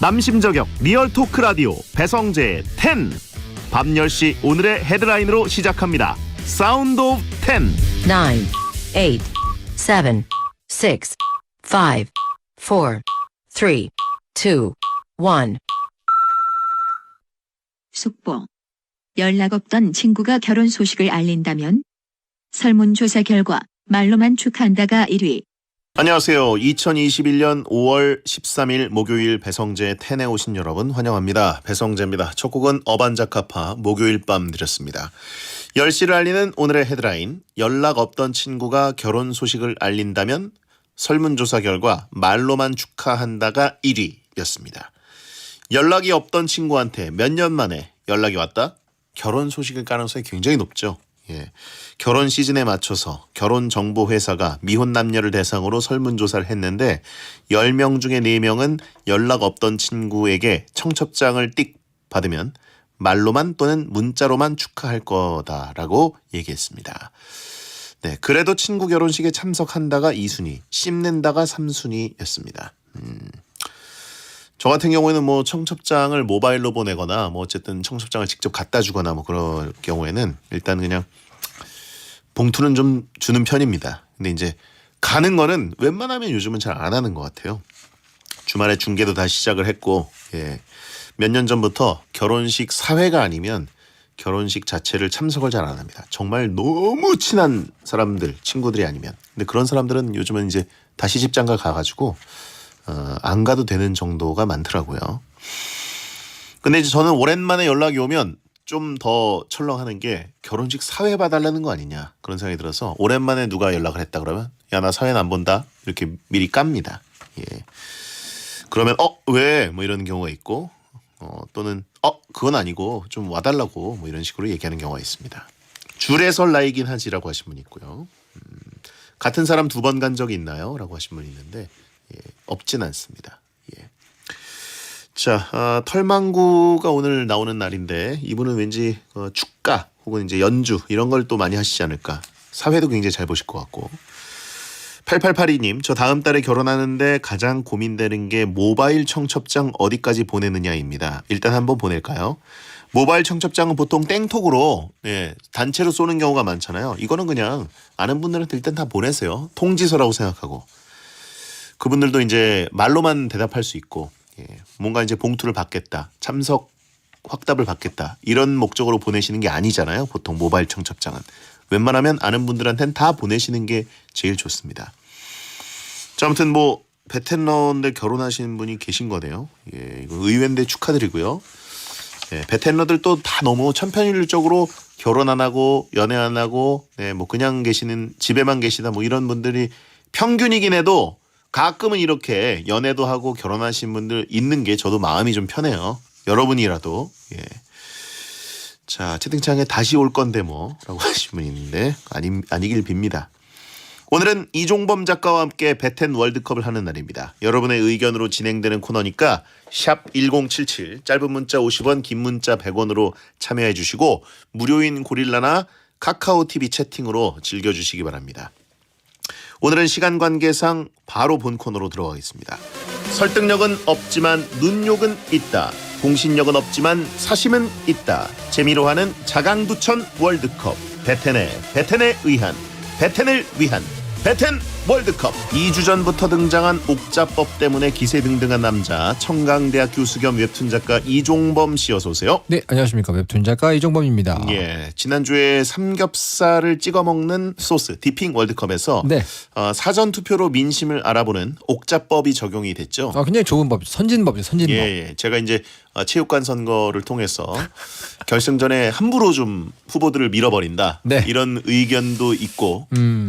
남심저격 리얼 토크 라디오 배성재의 10. 밤 10시 오늘의 헤드라인으로 시작합니다. 사운드 오브 10. 9, 8, 7, 6, 5, 4, 3, 2, 1. 속보. 연락 없던 친구가 결혼 소식을 알린다면? 설문조사 결과 말로만 축하한다가 1위. 안녕하세요. 2021년 5월 13일 목요일 배성재의 10에 오신 여러분 환영합니다. 배성재입니다. 첫 곡은 어반자카파 목요일 밤 드렸습니다. 10시를 알리는 오늘의 헤드라인. 연락 없던 친구가 결혼 소식을 알린다면 설문조사 결과 말로만 축하한다가 1위였습니다. 연락이 없던 친구한테 몇 년 만에 연락이 왔다? 결혼 소식일 가능성이 굉장히 높죠. 예. 결혼 시즌에 맞춰서 결혼정보회사가 미혼 남녀를 대상으로 설문조사를 했는데 10명 중에 4명은 연락 없던 친구에게 청첩장을 띡 받으면 말로만 또는 문자로만 축하할 거다라고 얘기했습니다. 네, 그래도 친구 결혼식에 참석한다가 2순위, 씹는다가 3순위였습니다. 저 같은 경우에는 뭐 청첩장을 모바일로 보내거나 뭐 어쨌든 청첩장을 직접 갖다 주거나 뭐 그럴 경우에는 일단 그냥 봉투는 좀 주는 편입니다. 근데 이제 가는 거는 웬만하면 요즘은 잘 안 하는 것 같아요. 주말에 중계도 다시 시작을 했고, 예. 몇 년 전부터 결혼식 사회가 아니면 결혼식 자체를 참석을 잘 안 합니다. 정말 너무 친한 사람들, 친구들이 아니면. 근데 그런 사람들은 요즘은 이제 다시 집장가 가가지고 안 가도 되는 정도가 많더라고요. 근데 이제 저는 오랜만에 연락이 오면 좀 더 철렁하는 게 결혼식 사회 봐달라는 거 아니냐 그런 생각이 들어서 오랜만에 누가 연락을 했다 그러면 야, 나 사회는 안 본다 이렇게 미리 깝니다. 예. 그러면 왜? 뭐 이런 경우가 있고 또는 그건 아니고 좀 와달라고 뭐 이런 식으로 얘기하는 경우가 있습니다. 줄에 설 나이긴 하지라고 하신 분이 있고요. 같은 사람 2번 간 적이 있나요? 라고 하신 분이 있는데 예, 없진 않습니다. 예. 자, 털망구가 오늘 나오는 날인데 이분은 왠지 축가 혹은 이제 연주 이런 걸 또 많이 하시지 않을까. 사회도 굉장히 잘 보실 것 같고. 8882님, 저 다음 달에 결혼하는데 가장 고민되는 게 모바일 청첩장 어디까지 보내느냐입니다. 일단 한번 보낼까요? 모바일 청첩장은 보통 땡톡으로 단체로 쏘는 경우가 많잖아요. 이거는 그냥 아는 분들한테 일단 다 보내세요. 통지서라고 생각하고. 그분들도 이제 말로만 대답할 수 있고 뭔가 이제 봉투를 받겠다, 참석 확답을 받겠다 이런 목적으로 보내시는 게 아니잖아요. 보통 모바일 청첩장은. 웬만하면 아는 분들한테는 다 보내시는 게 제일 좋습니다. 자, 아무튼 뭐 베텐러인데 결혼하시는 분이 계신 거네요. 예, 이거 의외인데 축하드리고요. 예, 베텐러들 또 다 너무 천편일률적으로 결혼 안 하고 연애 안 하고 뭐 그냥 계시는 집에만 계시다 뭐 이런 분들이 평균이긴 해도 가끔은 이렇게 연애도 하고 결혼하신 분들 있는 게 저도 마음이 좀 편해요. 여러분이라도. 예. 자, 채팅창에 다시 올 건데 뭐 라고 하신 분이 있는데 아니길 빕니다. 오늘은 이종범 작가와 함께 베텐 월드컵을 하는 날입니다. 여러분의 의견으로 진행되는 코너니까 샵 1077 짧은 문자 50원 긴 문자 100원으로 참여해 주시고 무료인 고릴라나 카카오TV 채팅으로 즐겨주시기 바랍니다. 오늘은 시간 관계상 바로 본 코너로 들어가겠습니다. 설득력은 없지만 눈욕은 있다. 공신력은 없지만 사심은 있다. 재미로 하는 자강두천 월드컵. 베텐에 의한 베텐을 위한 베텐 월드컵. 2주 전부터 등장한 옥자법 때문에 기세등등한 남자 청강대학 교수 겸 웹툰 작가 이종범 씨 어서 오세요. 네, 안녕하십니까. 웹툰 작가 이종범입니다. 예, 지난주에 삼겹살을 찍어 먹는 소스 디핑 월드컵에서 네. 사전 투표로 민심을 알아보는 옥자법이 적용이 됐죠. 굉장히 좋은 법이죠. 선진법이죠. 선진법. 예. 제가 이제 체육관 선거를 통해서 결승전에 함부로 좀 후보들을 밀어버린다. 네. 이런 의견도 있고,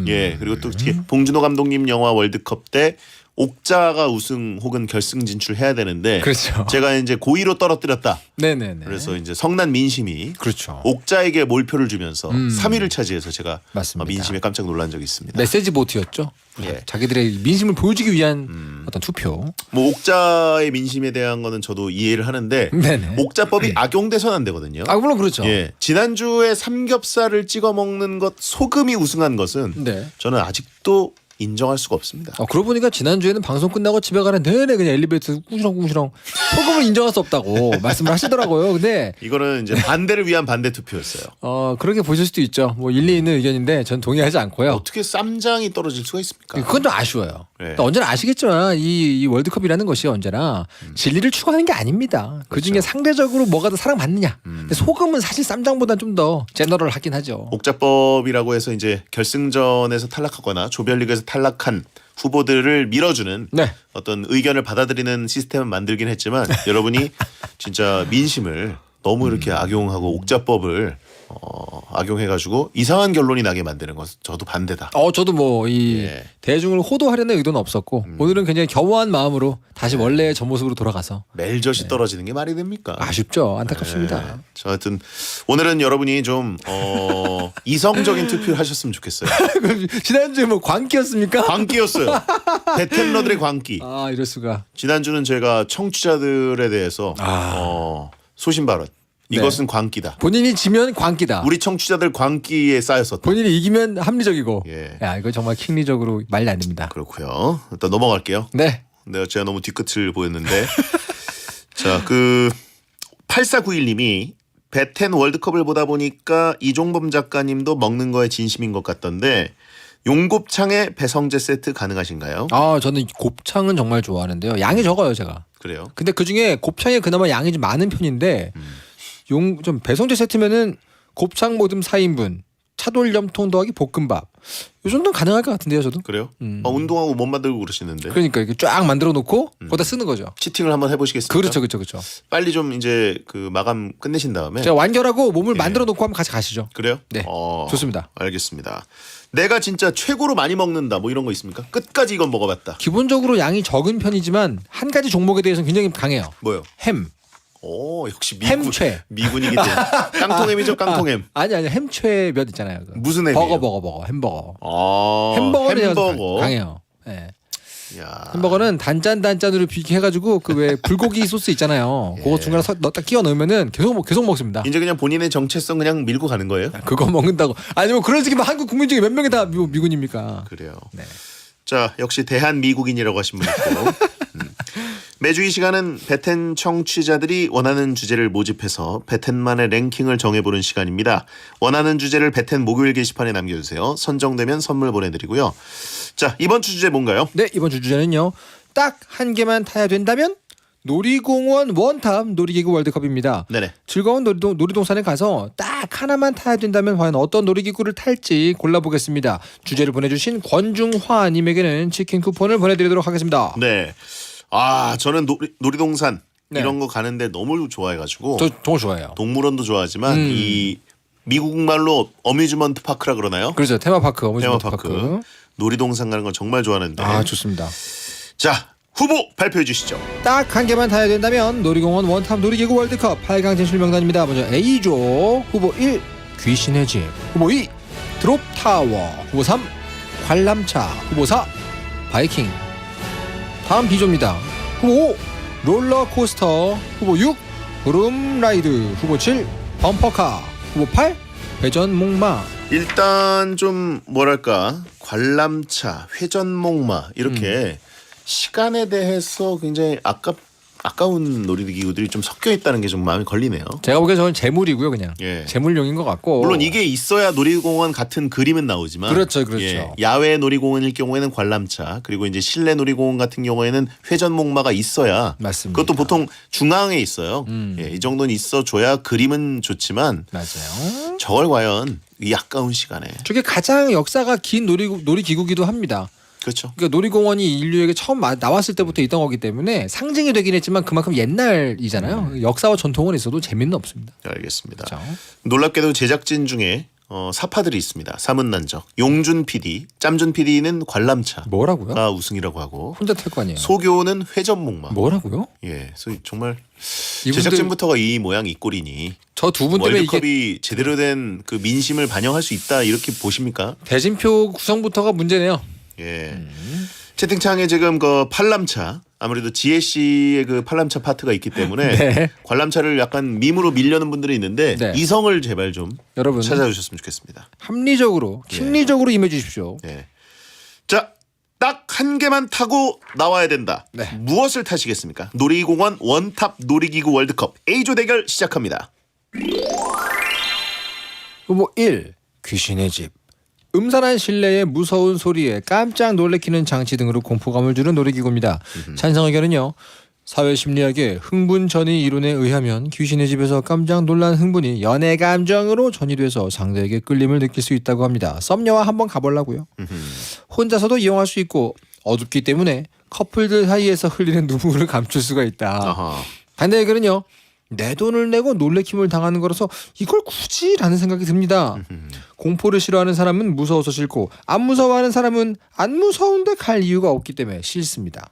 예. 그리고 또 특히 봉준호 감독님 영화 월드컵 때 옥자가 우승 혹은 결승 진출해야 되는데, 그렇죠. 제가 이제 고의로 떨어뜨렸다. 네네네. 그래서 이제 성난 민심이 그렇죠. 옥자에게 몰표를 주면서 3위를 차지해서 제가 맞습니다. 민심에 깜짝 놀란 적이 있습니다. 메시지 보트였죠. 예. 자기들의 민심을 보여주기 위한 어떤 투표. 뭐 옥자의 민심에 대한 거는 저도 이해를 하는데 네네. 옥자법이 악용돼서는 안 되거든요. 물론 그렇죠. 예, 지난주에 삼겹살을 찍어 먹는 것 소금이 우승한 것은 네. 저는 아직도 인정할 수가 없습니다. 그러고 보니까 지난주에는 방송 끝나고 집에 가는 내내 그냥 엘리베이터에서 꾸시렁꾸시렁 소금을 인정할 수 없다고 말씀을 하시더라고요. 근데 이거는 이제 반대를 위한 반대 투표였어요. 그렇게 보실 수도 있죠. 뭐 일리 있는 의견인데 전 동의하지 않고요. 어떻게 쌈장이 떨어질 수가 있습니까? 그건 좀 아쉬워요. 네. 또 언제나 아시겠지만 이 월드컵이라는 것이 언제나 진리를 추구하는 게 아닙니다. 그중에 그렇죠. 상대적으로 뭐가 더 사랑받느냐. 근데 소금은 사실 쌈장보다 좀 더 제너럴하긴 하죠. 옥자법이라고 해서 이제 결승전에서 탈락하거나 조별리그에서 탈락한 후보들을 밀어주는 네. 어떤 의견을 받아들이는 시스템을 만들긴 했지만 여러분이 진짜 민심을 너무 이렇게 악용하고 옥자법을 악용해가지고 이상한 결론이 나게 만드는 것 저도 반대다. 저도 뭐 이 예. 대중을 호도하려는 의도는 없었고 오늘은 굉장히 겸허한 마음으로 다시 원래의 전 모습으로 돌아가서 멜젓이 떨어지는 게 말이 됩니까? 아쉽죠. 안타깝습니다. 네. 저 하여튼 오늘은 여러분이 좀 이성적인 투표를 하셨으면 좋겠어요. 지난주에 뭐 광기였습니까? 광기였어요. 베텐러들의 광기. 이럴 수가. 지난주는 제가 청취자들에 대해서 소신 발언. 이것은 광기다. 본인이 지면 광기다. 우리 청취자들 광기에 쌓였었다. 본인이 이기면 합리적이고. 예. 야, 이거 정말 킹리적으로 말이 안 됩니다. 그렇고요. 일단 넘어갈게요. 네. 제가 너무 뒤끝을 보였는데 자, 8491님이 베텐 월드컵을 보다 보니까 이종범 작가님도 먹는 거에 진심인 것 같던데 용곱창에 배성재 세트 가능하신가요? 저는 곱창은 정말 좋아하는데요. 양이 적어요, 제가. 그래요? 근데 그중에 곱창이 그나마 양이 좀 많은 편인데 좀 배성재 세트면은 곱창 모듬 4인분, 차돌염통 더하기 볶음밥. 이 정도는 가능할 것 같은데요, 저도. 그래요? 운동하고 못 만들고 그러시는데 그러니까 이렇게 쫙 만들어 놓고 거기다 쓰는 거죠. 치팅을 한번 해보시겠습니까? 그렇죠. 빨리 좀 이제 마감 끝내신 다음에 제가 완결하고 몸을 만들어 놓고 한번 같이 가시죠. 그래요? 네. 좋습니다. 알겠습니다. 내가 진짜 최고로 많이 먹는다 뭐 이런 거 있습니까? 끝까지 이건 먹어봤다. 기본적으로 양이 적은 편이지만 한 가지 종목에 대해서는 굉장히 강해요. 뭐요? 햄. 역시 햄최. 미군이기 때문에 깡통햄이죠, 깡통햄. 아니 햄최 몇 있잖아요. 무슨 햄이에요? 버거 햄버거. 햄버거. 햄버거 강해요. 네. 야. 햄버거는 단짠으로 비교해가지고 그 왜 불고기 소스 있잖아요. 그거 중간에 넣다 끼워 넣으면은 계속 먹습니다. 이제 그냥 본인의 정체성 그냥 밀고 가는 거예요? 그거 먹는다고. 아니 뭐 그런 식이면 한국 국민 중에 몇 명이 다 미군입니까? 그래요. 네. 자, 역시 대한 미국인이라고 하신 분 있고. 매주 이 시간은 베텐 청취자들이 원하는 주제를 모집해서 베텐만의 랭킹을 정해보는 시간입니다. 원하는 주제를 베텐 목요일 게시판에 남겨주세요. 선정되면 선물 보내드리고요. 자, 이번 주 주제 뭔가요? 네, 이번 주 주제는요. 딱 한 개만 타야 된다면 놀이공원 원탑 놀이기구 월드컵입니다. 네네. 즐거운 놀이동산에 가서 딱 하나만 타야 된다면 과연 어떤 놀이기구를 탈지 골라보겠습니다. 주제를 보내주신 권중화님에게는 치킨 쿠폰을 보내드리도록 하겠습니다. 네. 저는 놀이동산 네. 이런 거 가는데 너무 좋아해가지고 저 정말 좋아해요. 동물원도 좋아하지만 이 미국 말로 어뮤즈먼트 파크라 그러나요? 그렇죠. 테마파크, 어뮤즈먼트 테마파크. 파크. 놀이동산 가는 건 정말 좋아하는데. 좋습니다. 자, 후보 발표해 주시죠. 딱 한 개만 타야 된다면 놀이공원 원탑 놀이기구 월드컵 8강 진출 명단입니다. 먼저 A조 후보 1 귀신의 집, 후보 2 드롭타워, 후보 3 관람차, 후보 4 바이킹. 다음 B조입니다. 후보 5 롤러코스터, 후보 6 구름라이드, 후보 7 범퍼카, 후보 8 회전목마. 일단 좀 뭐랄까 관람차, 회전목마 이렇게 시간에 대해서 굉장히 아까운 놀이기구들이 좀 섞여 있다는 게 좀 마음이 걸리네요. 제가 보기엔 저는 재물이고요, 그냥. 예. 재물용인 것 같고. 물론 이게 있어야 놀이공원 같은 그림은 나오지만 그렇죠. 야외 놀이공원일 경우에는 관람차 그리고 이제 실내 놀이공원 같은 경우에는 회전목마가 있어야 맞습니다. 그것도 보통 중앙에 있어요. 이 정도는 있어줘야 그림은 좋지만 맞아요. 저걸 과연 이 아까운 시간에 저게 가장 역사가 긴 놀이기구기도 합니다. 그렇죠. 그러니까 놀이공원이 인류에게 처음 나왔을 때부터 있던 거기 때문에 상징이 되긴 했지만 그만큼 옛날이잖아요. 역사와 전통은 있어도 재미는 없습니다. 알겠습니다. 그렇죠? 놀랍게도 제작진 중에 사파들이 있습니다. 사문난적 용준 PD, 짬준 PD는 관람차가 뭐라고요? 우승이라고 하고 혼자 탈 거 아니에요. 소교는 회전목마. 뭐라고요? 예, 그래서 정말 이분들 제작진부터가 이 모양 이 꼴이니 저 두 분 때문에 월드컵이 이게 제대로 된 그 민심을 반영할 수 있다 이렇게 보십니까? 대진표 구성부터가 문제네요. 예. 채팅창에 지금 그 팔람차 아무래도 지혜 씨의 그 팔람차 파트가 있기 때문에 네. 관람차를 약간 밈으로 밀려는 분들이 있는데 네. 이성을 제발 좀 여러분 찾아주셨으면 좋겠습니다. 합리적으로, 킹리적으로 임해 주십시오. 예. 자, 딱 한 개만 타고 나와야 된다. 네. 무엇을 타시겠습니까? 놀이공원 원탑 놀이기구 월드컵 A조 대결 시작합니다. 후보 1. 귀신의 집. 음산한 실내의 무서운 소리에 깜짝 놀래키는 장치 등으로 공포감을 주는 놀이기구입니다. 찬성 의견은요. 사회심리학의 흥분 전이 이론에 의하면 귀신의 집에서 깜짝 놀란 흥분이 연애 감정으로 전이돼서 상대에게 끌림을 느낄 수 있다고 합니다. 썸녀와 한번 가보려고요. 혼자서도 이용할 수 있고 어둡기 때문에 커플들 사이에서 흘리는 눈물을 감출 수가 있다. 아하. 반대 의견은요. 내 돈을 내고 놀래킴을 당하는 거라서 이걸 굳이? 라는 생각이 듭니다. 공포를 싫어하는 사람은 무서워서 싫고 안 무서워하는 사람은 안 무서운데 갈 이유가 없기 때문에 싫습니다.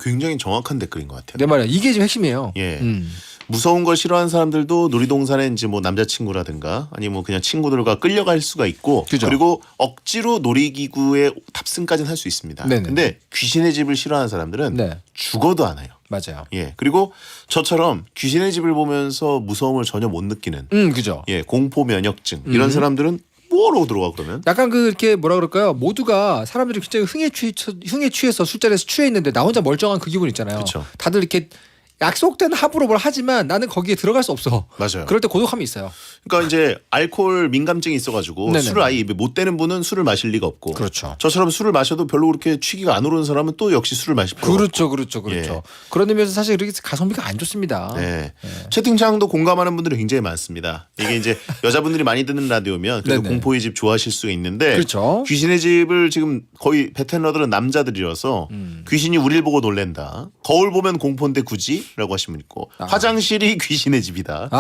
굉장히 정확한 댓글인 것 같아요. 내 말이야. 이게 지금 핵심이에요. 예. 무서운 걸 싫어하는 사람들도 놀이동산에 이제 뭐 남자친구라든가 아니면 뭐 그냥 친구들과 끌려갈 수가 있고 그죠. 그리고 억지로 놀이기구에 탑승까지는 할 수 있습니다. 네네. 근데 귀신의 집을 싫어하는 사람들은 네. 죽어도 안 해요. 맞아요. 예. 그리고 저처럼 귀신의 집을 보면서 무서움을 전혀 못 느끼는 그죠. 예, 공포 면역증 이런 사람들은 뭐로 들어가 그러면? 약간 그 이렇게 뭐라 그럴까요? 모두가 사람들이 굉장히 흥에 취해서 술자리에서 취해 있는데 나 혼자 멀쩡한 그 기분 있잖아요. 그쵸. 다들 이렇게 약속된 합으로 뭘 하지만 나는 거기에 들어갈 수 없어. 맞아요. 그럴 때 고독함이 있어요. 그러니까 이제 알코올 민감증이 있어가지고 네네. 술을 아예 입에 못 대는 분은 술을 마실 리가 없고 그렇죠. 저처럼 술을 마셔도 별로 그렇게 취기가 안 오르는 사람은 또 역시 술을 마실 필요가 그렇죠. 예. 그런 의미에서 사실 이렇게 가성비가 안 좋습니다. 네. 채팅창도 공감하는 분들이 굉장히 많습니다. 이게 이제 여자분들이 많이 듣는 라디오면 그래도 네네. 공포의 집 좋아하실 수가 있는데 그렇죠. 귀신의 집을 지금 거의 베테너들은 남자들이어서 귀신이 우릴 보고 놀랜다. 거울 보면 공포인데 굳이? 라고 하시면 있고 화장실이 귀신의 집이다.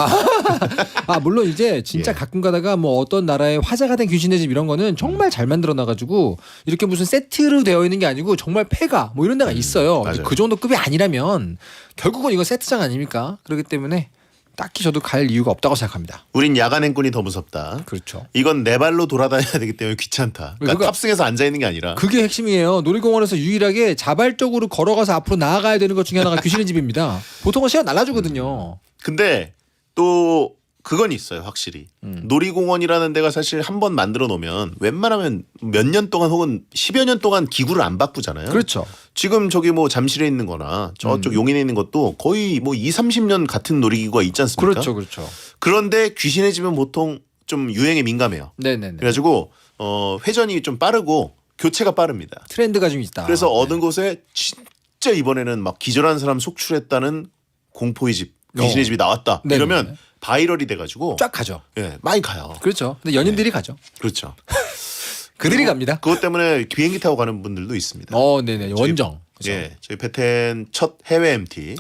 물론 이제 진짜 예. 가끔 가다가 뭐 어떤 나라의 화제가 된 귀신의 집 이런 거는 정말 잘 만들어 놔가지고 이렇게 무슨 세트로 되어 있는 게 아니고 정말 폐가 뭐 이런 데가 있어요. 맞아요. 그 정도 급이 아니라면 결국은 이거 세트장 아닙니까? 그렇기 때문에 딱히 저도 갈 이유가 없다고 생각합니다. 우린 야간 행군이 더 무섭다. 그렇죠. 이건 네 발로 돌아다녀야 되기 때문에 귀찮다. 그러니까 그거- 탑승해서 앉아 있는 게 아니라. 그게 핵심이에요. 놀이공원에서 유일하게 자발적으로 걸어가서 앞으로 나아가야 되는 것 중에 하나가 귀신의 집입니다. 보통은 시간 날라주거든요. 근데 또 그건 있어요, 확실히. 놀이공원이라는 데가 사실 한 번 만들어 놓으면 웬만하면 몇 년 동안 혹은 10여 년 동안 기구를 안 바꾸잖아요. 그렇죠. 지금 저기 뭐 잠실에 있는 거나 저쪽 용인에 있는 것도 거의 뭐 2, 30년 같은 놀이기구가 있지 않습니까? 그렇죠. 그런데 귀신의 집은 보통 좀 유행에 민감해요. 네네네. 그래가지고 회전이 좀 빠르고 교체가 빠릅니다. 트렌드가 좀 있다. 그래서 얻은 곳에 진짜 이번에는 막 기절한 사람 속출했다는 공포의 집, 귀신의 집이 나왔다. 네네네. 이러면 바이럴이 돼가지고 쫙 가죠. 예, 많이 가요. 그렇죠. 근데 연인들이 가죠. 그렇죠. 그들이 갑니다. 그것 때문에 비행기 타고 가는 분들도 있습니다. 네네. 원정. 그죠? 예, 저희 베텐 첫 해외 MT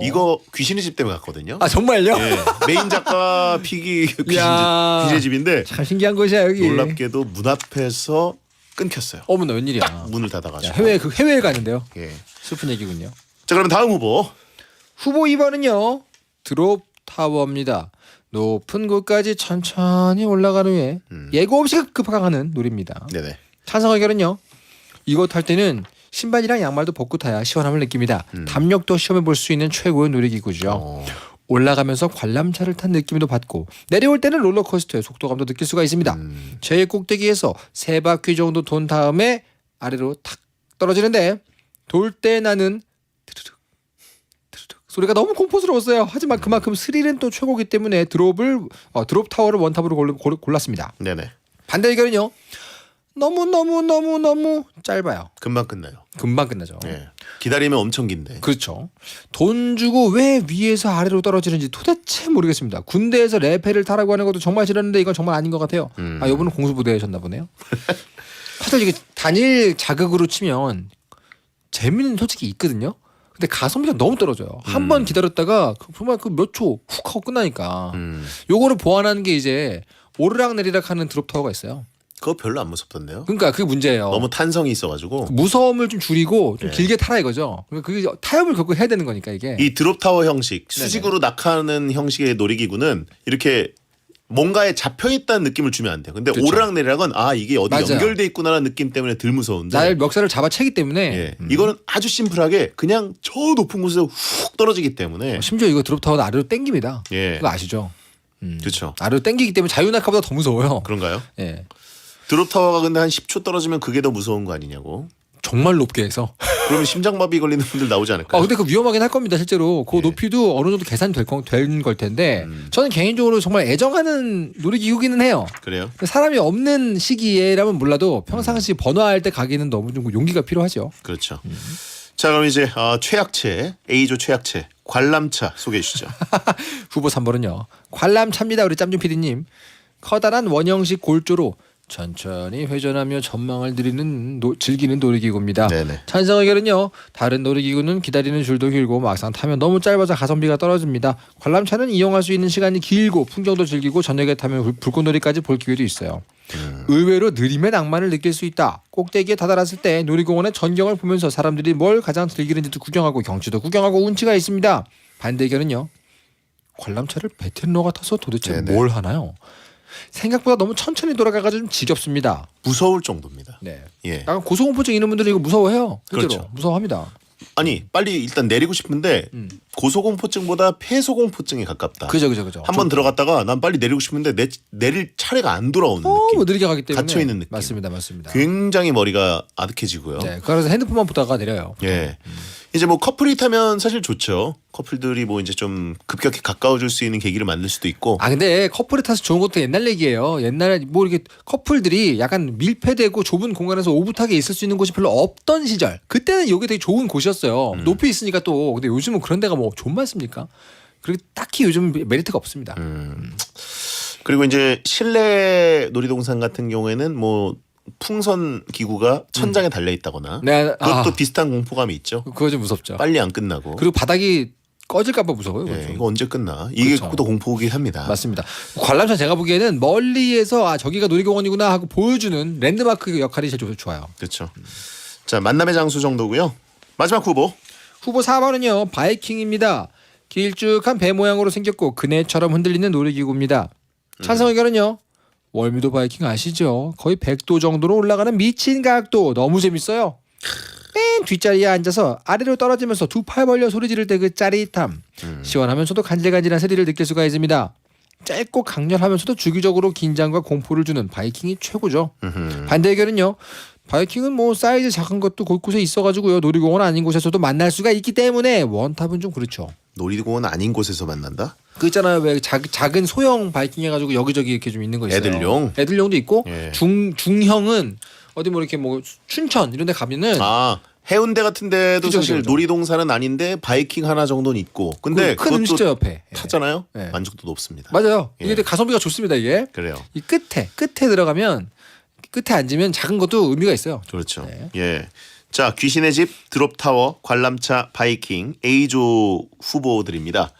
이거 귀신의 집 때문에 갔거든요. 정말요? 예, 메인 작가 픽이 귀신의 집인데 참 신기한 곳이야 여기. 놀랍게도 문 앞에서 끊겼어요. 어머나 웬일이야. 문을 닫아가지고. 해외에 가는데요. 예. 슬픈 얘기군요. 자, 그럼 다음 후보. 후보 2번은요. 드롭 타워입니다. 높은 곳까지 천천히 올라간 후에 예고 없이 급하가는 놀이입니다. 네네. 찬성 의견은요. 이거 탈 때는 신발이랑 양말도 벗고 타야 시원함을 느낍니다. 담력도 시험해 볼 수 있는 최고의 놀이기구죠. 올라가면서 관람차를 탄 느낌도 받고 내려올 때는 롤러코스터의 속도감도 느낄 수가 있습니다. 제일 꼭대기에서 3바퀴 정도 돈 다음에 아래로 탁 떨어지는데 돌 때 나는 드르륵 드르륵 소리가 너무 공포스러웠어요. 하지만 그만큼 스릴은 또 최고기 때문에 드롭 타워를 원탑으로 골랐습니다. 네네. 반대 의견은요. 너무 짧아요. 금방 끝나요. 금방 끝나죠. 예. 기다리면 엄청 긴데. 그렇죠. 돈 주고 왜 위에서 아래로 떨어지는지 도대체 모르겠습니다. 군대에서 레페를 타라고 하는 것도 정말 싫었는데 이건 정말 아닌 것 같아요. 이분은 공수부대셨나 보네요. 사실 이게 단일 자극으로 치면 재미는 솔직히 있거든요. 근데 가성비가 너무 떨어져요. 한 번 기다렸다가 정말 그 몇 초 훅 하고 끝나니까. 요거를 보완하는 게 이제 오르락 내리락 하는 드롭 타워가 있어요. 그거 별로 안 무섭던데요. 그러니까 그게 문제예요. 너무 탄성이 있어가지고. 무서움을 좀 줄이고 좀 네. 길게 타라 이거죠. 그러니까 그게 타협을 결국 해야 되는 거니까 이게. 이 드롭 타워 형식, 수직으로 낙하하는 형식의 놀이기구는 이렇게 뭔가에 잡혀있다는 느낌을 주면 안 돼요. 근데 그렇죠. 오르락 내리락은 이게 어디 맞아요. 연결돼 있구나라는 느낌 때문에 덜 무서운데. 날 멱살을 잡아채기 때문에 예. 이거는 아주 심플하게 그냥 저 높은 곳에서 훅 떨어지기 때문에. 심지어 이거 드롭 타워는 아래로 땡깁니다. 예. 그거 아시죠? 그렇죠. 아래로 땡기기 때문에 자유낙하보다 더 무서워요. 그런가요? 예. 드롭 타워가 근데 한 10초 떨어지면 그게 더 무서운 거 아니냐고. 정말 높게 해서. 그러면 심장마비 걸리는 분들 나오지 않을까요? 근데 그 위험하긴 할 겁니다 실제로. 그 예. 높이도 어느 정도 계산이 될 걸 텐데 저는 개인적으로 정말 애정하는 놀이기구기는 해요. 그래요? 사람이 없는 시기에라면 몰라도 평상시 번화할 때 가기는 너무 좀 용기가 필요하죠. 그렇죠. 자 그럼 이제 최약체 A조 최약체 관람차 소개해 주시죠. 후보 3번은요. 관람차입니다. 우리 짬준 PD님. 커다란 원형식 골조로 천천히 회전하며 전망을 즐기는 놀이기구입니다. 네네. 찬성 의견은요. 다른 놀이기구는 기다리는 줄도 길고 막상 타면 너무 짧아서 가성비가 떨어집니다. 관람차는 이용할 수 있는 시간이 길고 풍경도 즐기고 저녁에 타면 불꽃놀이까지 볼 기회도 있어요. 의외로 느림의 낭만을 느낄 수 있다. 꼭대기에 다다랐을 때 놀이공원의 전경을 보면서 사람들이 뭘 가장 즐기는지도 구경하고 경치도 구경하고 운치가 있습니다. 반대 의견은요. 관람차를 배틀러 같아서 도대체 네네. 뭘 하나요? 생각보다 너무 천천히 돌아가가지고 좀 지겹습니다. 무서울 정도입니다. 네. 예. 약간 고소공포증 있는 분들은 이거 무서워해요. 실제로 그렇죠. 무서워합니다. 아니 빨리 일단 내리고 싶은데 고소공포증보다 폐소공포증에 가깝다. 그죠. 한 번 들어갔다가 난 빨리 내리고 싶은데 내릴 차례가 안 돌아오는 느낌. 너무 느리게 가기 때문에 갇혀 있는 느낌. 맞습니다. 굉장히 머리가 아득해지고요. 네, 그래서 핸드폰만 보다가 내려요. 예. 이제 뭐 커플이 타면 사실 좋죠. 커플들이 뭐 이제 좀 급격히 가까워질 수 있는 계기를 만들 수도 있고. 근데 커플이 타서 좋은 것도 옛날 얘기예요. 옛날에 뭐 이렇게 커플들이 약간 밀폐되고 좁은 공간에서 오붓하게 있을 수 있는 곳이 별로 없던 시절. 그때는 여기 되게 좋은 곳이었어요. 높이 있으니까 또. 근데 요즘은 그런 데가 뭐 좀 많습니까? 그리고 딱히 요즘 메리트가 없습니다. 그리고 이제 실내 놀이동산 같은 경우에는 뭐 풍선 기구가 천장에 달려 있다거나 네, 그것도 비슷한 공포감이 있죠. 그거 좀 무섭죠. 빨리 안 끝나고. 그리고 바닥이 꺼질까봐 무서워요. 예, 그거. 이거 언제 끝나? 이게 그렇죠. 또 공포긴 합니다. 맞습니다. 관람차 제가 보기에는 멀리에서 저기가 놀이공원이구나 하고 보여주는 랜드마크 역할이 제일 좋아요. 그렇죠. 자 만남의 장소 정도고요. 마지막 후보. 후보 4번은요. 바이킹입니다. 길쭉한 배 모양으로 생겼고 그네처럼 흔들리는 놀이기구입니다. 찬성 의견은요. 월미도 바이킹 아시죠? 거의 100도 정도로 올라가는 미친 각도. 너무 재밌어요. 맨 뒷자리에 앉아서 아래로 떨어지면서 두 팔 벌려 소리 지를 때 그 짜릿함. 시원하면서도 간질간질한 스릴을 느낄 수가 있습니다. 짧고 강렬하면서도 주기적으로 긴장과 공포를 주는 바이킹이 최고죠. 반대 의견은요. 바이킹은 뭐 사이즈 작은 것도 곳곳에 있어가지고요. 놀이공원 아닌 곳에서도 만날 수가 있기 때문에 원탑은 좀 그렇죠. 놀이공원 아닌 곳에서 만난다? 그 있잖아요. 왜 작은 소형 바이킹 해가지고 여기저기 이렇게 좀 있는 거 있어요. 애들용? 애들용도 있고 예. 중형은 어디 뭐 이렇게 뭐 춘천 이런 데 가면은 해운대 같은 데도 그죠, 사실 그죠. 놀이동산은 아닌데 바이킹 하나 정도는 있고 근데 큰 음식점 옆에. 예. 탔잖아요. 예. 만족도 높습니다. 맞아요. 예. 이게 되게 가성비가 좋습니다. 이게 그래요. 이 끝에 들어가면 끝에 앉으면 작은 것도 의미가 있어요. 그렇죠. 네. 예. 자 귀신의 집, 드롭타워, 관람차, 바이킹 A조 후보들입니다.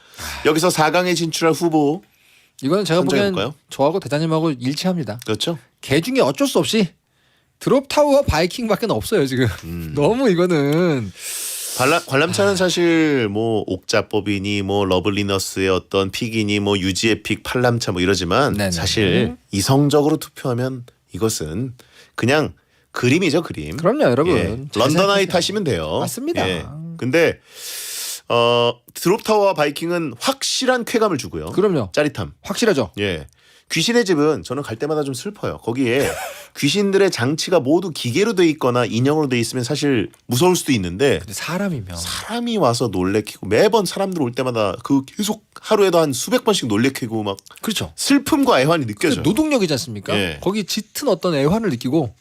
여기서 4강에 진출할 후보 이거는 제가 보기엔 선정해볼까요? 저하고 대장님하고 일치합니다. 그렇죠? 개 중에 어쩔 수 없이 드롭타워와 바이킹밖에 없어요 지금. 너무 이거는 관람차는 사실 뭐 옥자법이니 뭐 러블리너스의 어떤 픽이니 뭐 유지의 픽 팔람차 뭐 이러지만 네네. 사실 이성적으로 투표하면 이것은 그냥 그림이죠 그림. 그럼요 여러분. 예. 잘 런던 아이 생각하세요. 타시면 돼요. 맞습니다. 예. 근데 드롭타워와 바이킹은 확실한 쾌감을 주고요. 그럼요. 짜릿함. 확실하죠. 예. 귀신의 집은 저는 갈 때마다 좀 슬퍼요. 거기에 귀신들의 장치가 모두 기계로 돼 있거나 인형으로 돼 있으면 사실 무서울 수도 있는데 근데 사람이면 사람이 와서 놀래키고 매번 사람들 올 때마다 그 계속 하루에도 한 수백 번씩 놀래키고 막 그렇죠. 슬픔과 애환이 느껴져요. 노동력이지 않습니까? 예. 거기 짙은 어떤 애환을 느끼고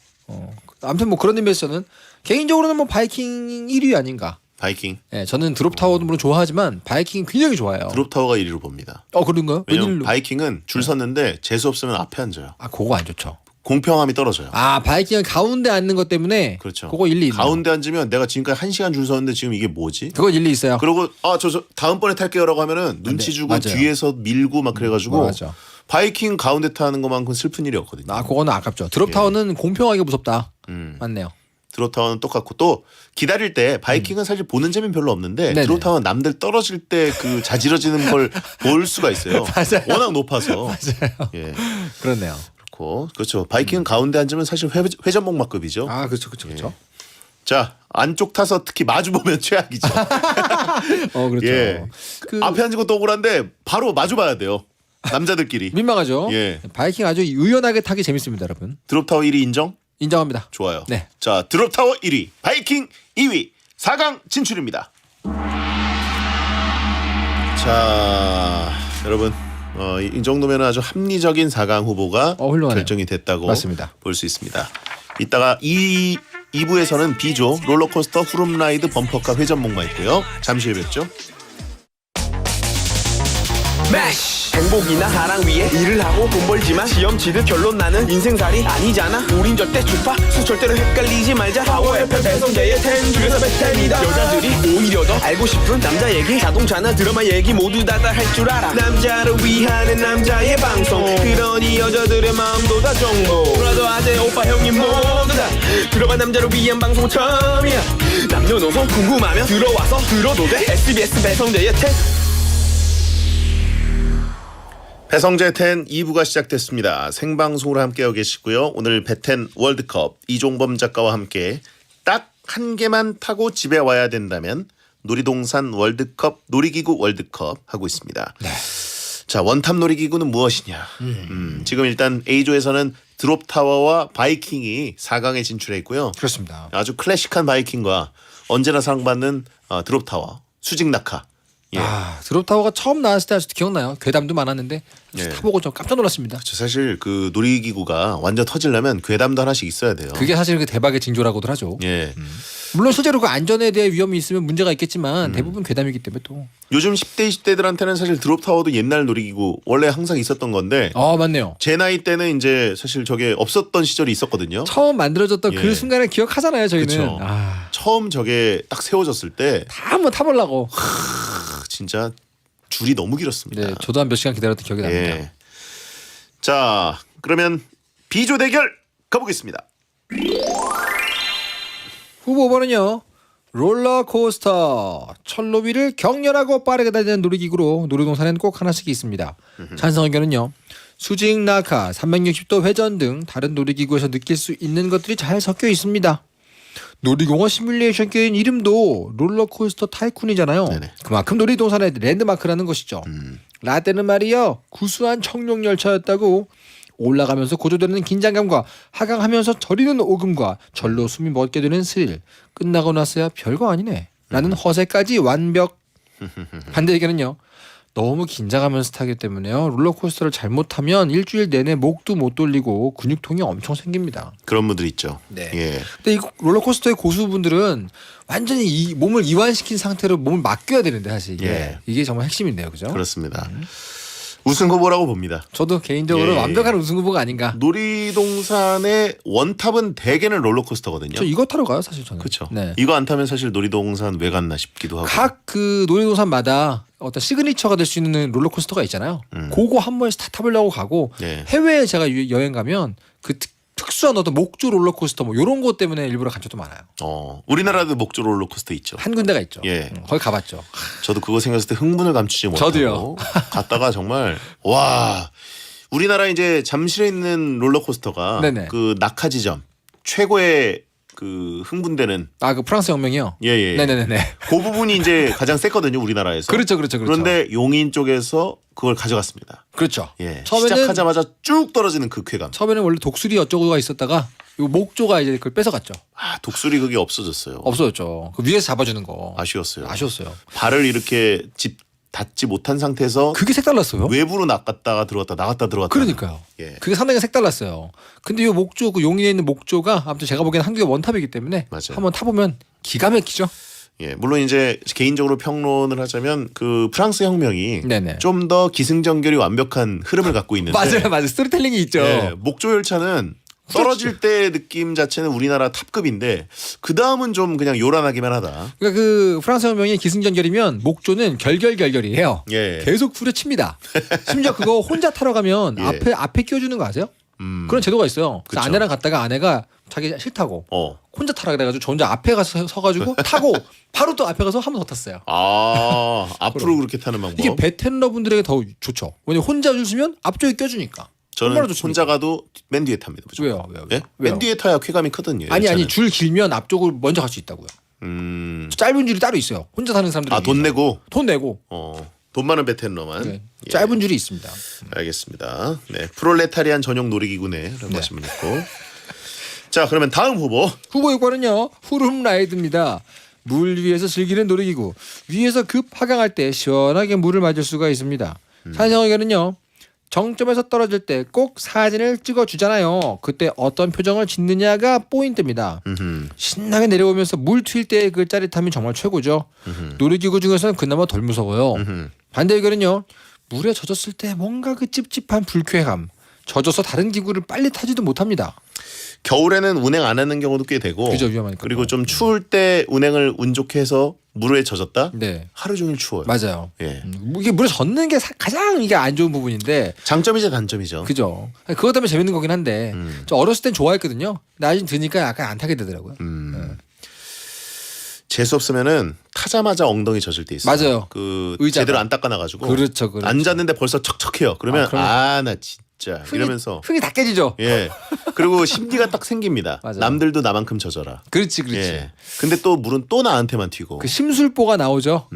아무튼 뭐 그런 의미에서는 개인적으로는 뭐 바이킹 1위 아닌가. 바이킹. 예, 저는 드롭타워도 물론 좋아하지만 바이킹 굉장히 좋아요. 드롭타워가 1위로 봅니다. 그런가요? 왜냐면 웬일로? 바이킹은 줄 섰는데 재수 없으면 앞에 앉아요. 그거 안 좋죠. 공평함이 떨어져요. 바이킹은 가운데 앉는 것 때문에 그렇죠. 그거 일리 있네요. 가운데 앉으면 내가 지금까지 1시간 줄 섰는데 지금 이게 뭐지? 그건 일리 있어요. 그리고 저 다음번에 탈게요라고 하면은 눈치 주고 맞아요. 뒤에서 밀고 막 그래가지고 맞아. 바이킹 가운데 타는 것만큼 슬픈 일이 없거든요. 그거는 아깝죠. 드롭타워는 공평하게 무섭다. 음. 맞네요. 드롭타워는 똑같고 또 기다릴 때 바이킹은 사실 보는 재미는 별로 없는데 네네. 드롭타워는 남들 떨어질 때 그 자지러지는 걸 볼 수가 있어요. 맞아요. 워낙 높아서. 맞아요. 예. 그렇네요. 그렇고 그렇죠. 바이킹은 가운데 앉으면 사실 회전목마급이죠. 그렇죠, 그렇죠. 자 안쪽 타서 특히 마주 보면 최악이죠. 그렇죠. 예. 앞에 앉은 것도 억울한데 바로 마주 봐야 돼요. 남자들끼리. 민망하죠. 예. 바이킹 아주 의연하게 타기 재밌습니다, 여러분. 드롭타워 1위 인정? 인정합니다. 좋아요. 네. 자, 드롭타워 1위, 바이킹 2위, 4강 진출입니다. 자, 여러분 이 정도면 아주 합리적인 4강 후보가 훌륭하네요. 결정이 됐다고 맞습니다. 볼 수 있습니다. 이따가 2부에서는 B조 롤러코스터 후룸라이드 범퍼카 회전목마 있고요. 잠시 후에 뵙죠. 매쉬 행복이나 사랑 위해 일을 하고 돈 벌지만 시험 치듯 결론 나는 인생살이 아니잖아. 우린 절대 주파수 절대로 헷갈리지 말자. 파워 FM 배성재의 10 중에서 베텐이다. 여자들이 오히려 더 알고 싶은 남자 얘기, 자동차나 드라마 얘기 모두 다 할 줄 알아. 남자를 위한 남자의 방송, 그러니 여자들의 마음도 다 정보. 브라더 아재 오빠 형님 모두 다 들어봐. 남자를 위한 방송 처음이야. 남녀노소 궁금하면 들어와서 들어도 돼. SBS 배성재의 10. 배성재 10 2부가 시작됐습니다. 생방송으로 함께하고 계시고요. 오늘 배텐 월드컵 이종범 작가와 함께 딱 한 개만 타고 집에 와야 된다면 놀이동산 월드컵, 놀이기구 월드컵 하고 있습니다. 네. 자, 원탑 놀이기구는 무엇이냐. 지금 일단 A조에서는 드롭타워와 바이킹이 4강에 진출해 있고요. 그렇습니다. 아주 클래식한 바이킹과 언제나 사랑받는 드롭타워, 수직낙하. 예. 드롭타워가 처음 나왔을 때 아직도 기억나요. 괴담도 많았는데 예. 타보고 좀 깜짝 놀랐습니다. 사실 그 놀이기구가 완전 터지려면 괴담도 하나씩 있어야 돼요. 그게 사실 그 대박의 징조라고들 하죠. 예. 물론 실제로 그 안전에 대해 위험이 있으면 문제가 있겠지만 대부분 괴담이기 때문에 또. 요즘 10대 20대들한테는 사실 드롭타워도 옛날 놀이기구 원래 항상 있었던 건데 맞네요. 제 나이 때는 이제 사실 저게 없었던 시절이 있었거든요. 처음 만들어졌던 예. 그 순간을 기억하잖아요. 저희는. 그쵸. 처음 저게 딱 세워졌을 때 다 한번 타보려고. 진짜 줄이 너무 길었습니다. 네, 저도 한 몇 시간 기다렸던 기억이 납니다. 예. 자, 그러면 B조 대결 가보겠습니다. 후보 5번은요. 롤러코스터. 철로 위를 격렬하고 빠르게 달리는 놀이기구로 놀이동산에는 꼭 하나씩 있습니다. 찬성 의견은요. 수직 낙하, 360도 회전 등 다른 놀이기구에서 느낄 수 있는 것들이 잘 섞여 있습니다. 놀이공원 시뮬레이션 게임 이름도 롤러코스터 타이쿤이잖아요. 네네. 그만큼 놀이동산의 랜드마크라는 것이죠. 라떼는 말이요. 구수한 청룡 열차였다고. 올라가면서 고조되는 긴장감과 하강하면서 저리는 오금과 절로 숨이 멎게 되는 스릴. 끝나고 나서야 별거 아니네 라는 허세까지 완벽. 반대 의견은요. 너무 긴장하면서 타기 때문에요. 롤러코스터를 잘못하면 일주일 내내 목도 못 돌리고 근육통이 엄청 생깁니다. 그런 분들 있죠. 네. 예. 근데 이 롤러코스터의 고수분들은 완전히 이 몸을 이완시킨 상태로 몸을 맡겨야 되는데 사실 이게, 예. 이게 정말 핵심인데요. 그죠? 그렇습니다. 우승 후보라고 봅니다. 저도 개인적으로 예. 완벽한 우승 후보가 아닌가. 놀이동산의 원탑은 대개는 롤러코스터거든요. 저 이거 타러 가요 사실 저는. 그렇죠. 네. 이거 안 타면 사실 놀이동산 왜 갔나 싶기도 하고. 각 그 놀이동산마다 어떤 시그니처가 될 수 있는 롤러코스터가 있잖아요. 그거 한 번에 다 타보려고 가고 네. 해외에 제가 여행 가면 그 특수한 어떤 목조 롤러코스터 뭐 이런 것 때문에 일부러 간 적도 많아요. 우리나라도 목조 롤러코스터 있죠. 한 군데가 있죠. 예. 거기 가봤죠. 저도 그거 생겼을 때 흥분을 감추지 못하고 저도요. 갔다가 정말 와, 우리나라 이제 잠실에 있는 롤러코스터가 네네. 그 낙하지점 최고의 그 흥분되는 그 프랑스 혁명이요. 예예. 네네네. 그 부분이 이제 가장 셌거든요 우리나라에서. 그렇죠. 그런데 용인 쪽에서 그걸 가져갔습니다. 그렇죠. 예. 처음에는 시작하자마자 쭉 떨어지는 그 쾌감. 처음에는 원래 독수리 어쩌고가 있었다가 이 목조가 이제 그걸 뺏어갔죠. 독수리 그게 없어졌어요. 없어졌죠. 그 위에서 잡아주는 거. 아쉬웠어요. 아쉬웠어요. 발을 이렇게 닿지 못한 상태에서 그게 색달랐어요. 외부로 나갔다가 들어갔다 나갔다 들어갔다. 그러니까요. 예. 그게 상당히 색달랐어요. 근데 이 목조 그 용인에 있는 목조가 아무튼 제가 보기에는 한국의 원탑이기 때문에 맞아요. 한번 타보면 기가 막히죠. 예, 물론 이제 개인적으로 평론을 하자면 그 프랑스 혁명이 네네. 좀 더 기승전결이 완벽한 흐름을 갖고 있는데 맞아요. 스토리텔링이 있죠. 예, 목조 열차는 떨어질 때 느낌 자체는 우리나라 탑급인데 그 다음은 좀 그냥 요란하기만 하다. 그러니까 그 프랑스 혁명이 기승전결이면 목조는 결결결결이에요. 예. 계속 후려칩니다. 심지어 그거 혼자 타러 가면 예. 앞에 끼워주는 거 아세요? 그런 제도가 있어요. 그래서 그쵸. 아내랑 갔다가 아내가 자기 싫다고 혼자 타라 그래가지고 저 혼자 앞에 가서 서가지고 타고 바로 또 앞에 가서 한 번 더 탔어요. 앞으로 그렇게 타는 방법. 이게 베테너 분들에게 더 좋죠. 왜냐면 혼자 주시면 앞쪽에 껴주니까. 저는 얼마나 좋습니까? 혼자 가도 맨 뒤에 탑니다. 무조건. 왜요? 예? 왜요? 맨 뒤에 타야 쾌감이 크거든요. 아니 열차는. 줄 길면 앞쪽을 먼저 갈 수 있다고요. 짧은 줄이 따로 있어요. 혼자 타는 사람들이. 돈 내고. 돈 내고. 돈 많은 베테너만. 네. 예. 짧은 줄이 있습니다. 알겠습니다. 네, 프롤레타리안 전용 놀이기구네라고 하시면 있고. 자, 그러면 다음 후보. 후보 6번은요. 후룸라이드입니다. 물 위에서 즐기는 놀이기구. 위에서 급 하강할 때 시원하게 물을 맞을 수가 있습니다. 찬성 의견은요. 정점에서 떨어질 때 꼭 사진을 찍어주잖아요. 그때 어떤 표정을 짓느냐가 포인트입니다. 신나게 내려오면서 물 튈 때 그 짜릿함이 정말 최고죠. 놀이기구 중에서는 그나마 덜 무서워요. 반대 의견은요. 물에 젖었을 때 뭔가 그 찝찝한 불쾌감. 젖어서 다른 기구를 빨리 타지도 못합니다. 겨울에는 운행 안 하는 경우도 꽤 되고. 그죠, 위험하니까. 그리고 좀 추울 때 운행을 운 좋게 해서 물에 젖었다? 네. 하루 종일 추워요. 맞아요. 예. 이게 물에 젖는 게 가장 이게 안 좋은 부분인데. 장점이자 단점이죠. 그죠. 그것 때문에 재밌는 거긴 한데. 저 어렸을 땐 좋아했거든요. 나이 드니까 약간 안 타게 되더라고요. 재수 없으면은 타자마자 엉덩이 젖을 때 있어요. 맞아요. 그 의자가. 제대로 안 닦아놔가지고. 그렇죠. 앉았는데 벌써 척척해요. 그러면 나 진짜 이러면서 흙이 다 깨지죠. 예. 그리고 심리가 딱 생깁니다. 맞아요. 남들도 나만큼 젖어라. 그렇지. 예. 근데 또 물은 또 나한테만 튀고. 그 심술보가 나오죠.